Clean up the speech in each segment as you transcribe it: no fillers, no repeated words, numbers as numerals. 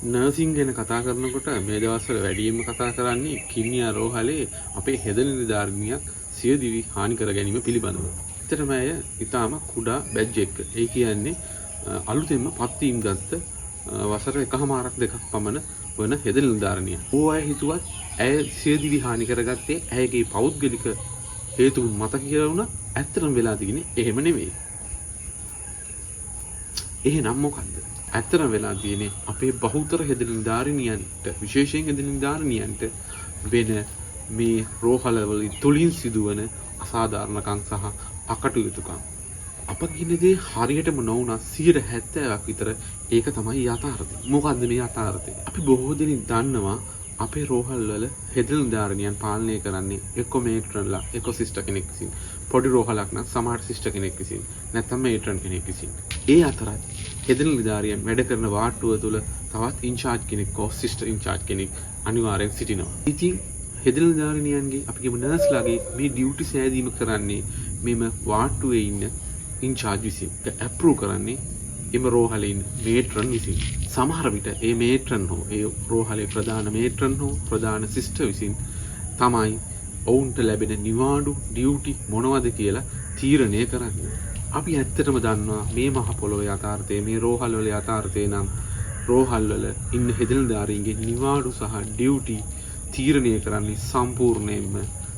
Nursing ගැන කතා කරනකොට මේ දවස්වල වැඩියෙන්ම කතා කරන්නේ කින්නියා රෝහලේ අපේ හෙද නිලධාරිනියක් සියදිවි හානි කර ගැනීම පිළිබඳව. ඇත්තටම අය ඊටාම කුඩා බැජ් එක. ඒ කියන්නේ අලුතෙන්ම පත්වීම් ගත්ත වසර එකහමාරක් දෙකක් පමණ වන හෙද නිලධාරිනියක්. ඕ අය හිතුවත් ඇය සියදිවි හානි කරගත්තේ ඇයගේ පෞද්ගලික හේතුන් මත කියලා වුණා. ඇත්තටම වෙලා තියෙන්නේ එහෙම නෙවෙයි. එහෙනම් මොකද්ද? ඇත්තටම වෙලා තියෙන්නේ අපේ බහුතර හෙද නිලධාරිනියන්ට විශේෂයෙන් හෙද නිලධාරිනියන්ට වෙන මේ රෝහලවල තුලින් සිදුවන අසාධාරණකම් සහ අකටයුතුකම්. අප කියන දේ හරියටම නොවුණා 70%ක් විතර ඒක තමයි යථාර්ථය. මොකද්ද මේ යථාර්ථය? අපි බොහෝ දෙනෙක් දන්නවා අපේ රෝහල්වල හෙද නිලධාරිනියන් පාලනය කරන්නේ එක්ක මේට්‍රන්ලා එක්ක සිස්ටර් කෙනෙක් විසින්. පොඩි රෝහලක් නම් සමහර සිස්ටර් කෙනෙක් විසින් නැත්නම් මේට්‍රන් කෙනෙක් විසින්. ඒ අතරත් හෙද නිලධාරියන් වැඩ කරන වාට්ටුව තුළ තවත් ඉන්චාර්ජ් කෙනෙක් හෝ සිස්ටර් ඉන්චාර්ජ් කෙනෙක් අනිවාර්යෙන් සිටිනවා. ඉතින් හෙද නිලධාරිනියන්ගේ අපි කියමු නර්ස්ලාගේ මේ ඩියුටි සෑදීම කරන්නේ මෙම වාට්ටුවේ ඉන්න ඉන්චාර්ජ් විසින්. ඒක අප්‍රූව් කරන්නේ එම රෝහලේ ඉන්න මේට්‍රන් විසින්. සමහර විට ඒ මේට්‍රන් හෝ ඒ රෝහලේ ප්‍රධාන මේට්‍රන් හෝ ප්‍රධාන සිස්ටර් විසින් තමයි ඔවුන්ට ලැබෙන නිවාඩු ඩියුටි මොනවද කියලා තීරණය කරන්නේ. අපි ඇත්තටම දන්නවා මේ මහ පොළොවේ යථාර්ථය මේ රෝහල් වල යථාර්ථය නම් රෝහල් වල ඉන්න හෙද නිලධාරීන්ගේ නිවාඩු සහ ඩියුටි තීරණය කරන්නේ සම්පූර්ණයෙන්ම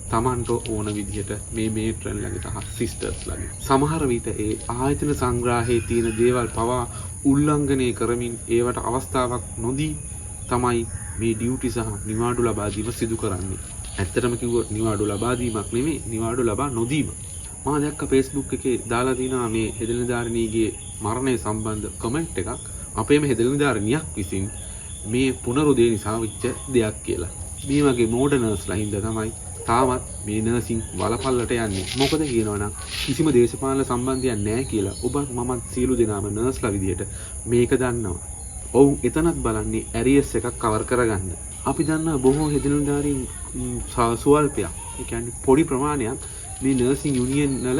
Tamanට ඕන විදිහට මේ මේට්‍රන්ලගේ සහ සිස්ටර්ස්ලගේ. සමහර විට ඒ ආයතන සංග්‍රහයේ තියෙන දේවල් පවා උල්ලංඝනය කරමින් ඒවට අවස්ථාවක් නොදී තමයි මේ ඩියුටි සහ නිවාඩු ලබා දීම සිදු කරන්නේ. ඇත්තටම කිව්වොත් නිවාඩු ලබා දීමක් නෙමෙයි නිවාඩු ලබා නොදීම. මම දැක්ක Facebook එකේ දාලා තිනවා මේ හෙද නිලධාරිනියගේ මරණය සම්බන්ධ කමෙන්ට් එකක් අපේම හෙද නිලධාරිනියක් විසින් මේ පුනරුදය නිසා වෙච්ච දෙයක් කියලා. මේ වගේ මෝඩ නර්ස්ලා හින්දා තමයි තාමත් මේ නර්සින් වලපල්ලට යන්නේ. මොකද කියනවනම් කිසිම දේශපාලන සම්බන්ධයක් නැහැ කියලා ඔබ මමත් සියලු දෙනාම නර්ස්ලා විදියට මේක දන්නවා. ඔවුන් එතනත් බලන්නේ ඇරියස් එකක් කවර් කරගන්න. අපි දන්නා බොහෝ හෙද නිලධාරීන් සුවල්පයක් ඒ කියන්නේ පොඩි ප්‍රමාණයක් මේ නර්සින් යුනියන් වල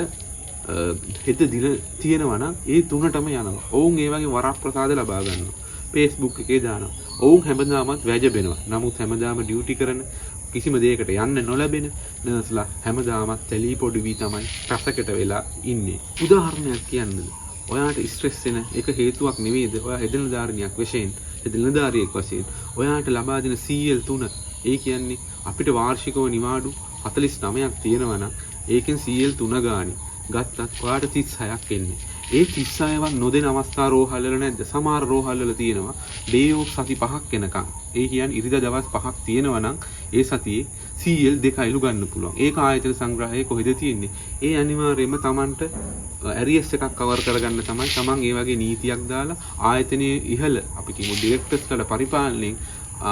හෙද දින තියෙනවා නම් ඒ තුනටම යනවා. ඔවුන් ඒ වගේ වරප්‍රසාද ලබා ගන්නවා. Facebook එකේ දානවා. ඔවුන් හැමදාමත් වැජබෙනවා. නමුත් හැමදාම ඩියුටි කරන කිසිම දෙයකට යන්න නොලැබෙන නර්ස්ලා හැමදාමත් තැලී පොඩි වී තමයි රසකට වෙලා ඉන්නේ. උදාහරණයක් කියන්නද? ඔයාට ස්ට්‍රෙස් වෙන එක හේතුවක් නෙවෙයිද? ඔයා හෙද නිලධාරිනියක් වශයෙන් හෙද නිලධාරියෙක් වශයෙන් ඔයාට ලබා දෙන CL3 ඒ කියන්නේ අපිට වාර්ෂිකව නිවාඩු 49ක් තියෙනවා නම් ඒකෙන් CL3 ගානේ ගත්තත් ඔයාට 36ක් එන්නේ. ඒ 36වත් නොදෙන අවස්ථා රෝහල් වල නැද්ද? සමහර රෝහල් වල තියෙනවා ඩේ ඔෆ් සති 5ක් එනකන්. ඒ කියන්නේ ඉරිදා දවස් 5ක් තියෙනවා නම් ඒ සතියේ CL 2යිලු ගන්න පුළුවන්. ඒක ආයතන සංග්‍රහයේ කොහෙද තියෙන්නේ? ඒ අනිවාර්යයෙන්ම Tamanට ඇරියස් එකක් කවර් කරගන්න තමයි Taman ඒ වගේ නීතියක් දාලා ආයතනයේ ඉහළ අපි කියමු ඩිරෙක්ටර්ස්ලා පරිපාලනයෙන්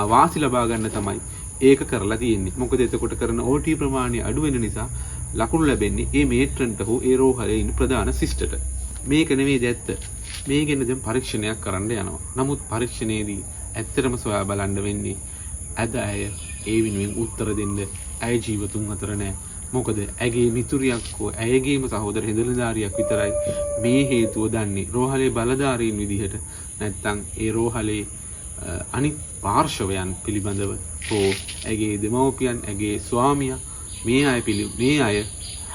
වාසි ලබා ගන්න තමයි ඒක කරලා තියෙන්නේ. මොකද එතකොට කරන OT ප්‍රමාණය අඩු වෙන නිසා ලකුණු ලැබෙන්නේ ඒ මේට්‍රන්ට හෝ ඒ රෝහලේ ඉන්න ප්‍රධාන සිස්ටර්ට. මේක නෙමෙයි ඇත්ත. මේ ගැන දැන් පරීක්ෂණයක් කරන්න යනවා. නමුත් පරීක්ෂණයේදී ඇත්තටම සොයා බලන්න වෙන්නේ අද අය ඒ වෙනුවෙන් උත්තර දෙන්න ඇය ජීවතුන් අතර නැහැ. මොකද ඇගේ මිතුරියක් හෝ ඇයගේම සහෝදර හෙද නිලධාරියක් විතරයි මේ හේතුව දන්නේ. රෝහලේ බලධාරීන් විදිහට නැත්තම් ඒ රෝහලේ අනිත් පාර්ශවයන් පිළිබඳව හෝ ඇගේ දෙමව්පියන් ඇගේ ස්වාමියා මේ අය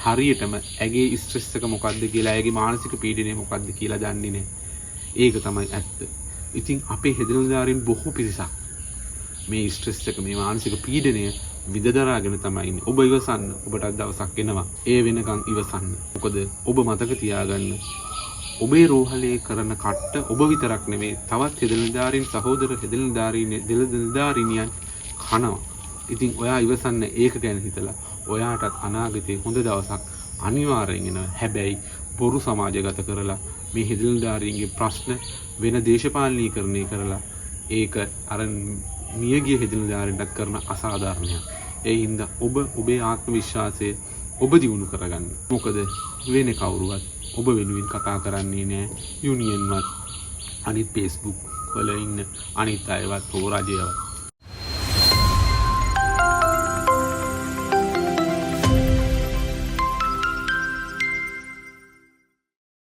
හරියටම ඇගේ ස්ට්‍රෙස් එක මොකක්ද කියලා ඇගේ මානසික පීඩනය මොකක්ද කියලා දන්නේ නැහැ. ඒක තමයි ඇත්ත. ඉතින් අපේ හෙද නිලධාරීන් බොහෝ පිරිසක් මේ ස්ට්‍රෙස් එක මේ මානසික පීඩනය විඳදරාගෙන තමයි ඉන්නේ. ඔබ ඉවසන්න. ඔබට දවසක් එනවා. ඒ වෙනකන් ඉවසන්න. මොකද ඔබ මතක තියාගන්න ඔබේ රෝහලේ කරන කට්ට ඔබ විතරක් නෙමෙයි තවත් හෙද නිලධාරීන් සහෝදර හෙද නිලධාරීනියන් කනවා. ඉතින් ඔයා ඉවසන්න ඒක ගැන හිතලා ඔයාටත් අනාගතේ හොඳ දවසක් අනිවාර්යෙන් එනවා. හැබැයි බොරු සමාජගත කරලා මේ හෙද නිලධාරීන්ගේ ප්‍රශ්න වෙන දේශපාලනීකරණය කරලා ඒක අර මියගිය හෙද නිලධාරීන්ට කරන අසාධාරණයක්. ඒ හින්දා ඔබ ඔබේ ආත්ම විශ්වාසය ඔබ දියුණු කරගන්න. මොකද වෙන කවුරුවත් ඔබ වෙනුවෙන් කතා කරන්නේ නැහැ. යුනියන්වත් අනිත් Facebook වල ඉන්න අනිත් අයවත් හෝ රජයවත්.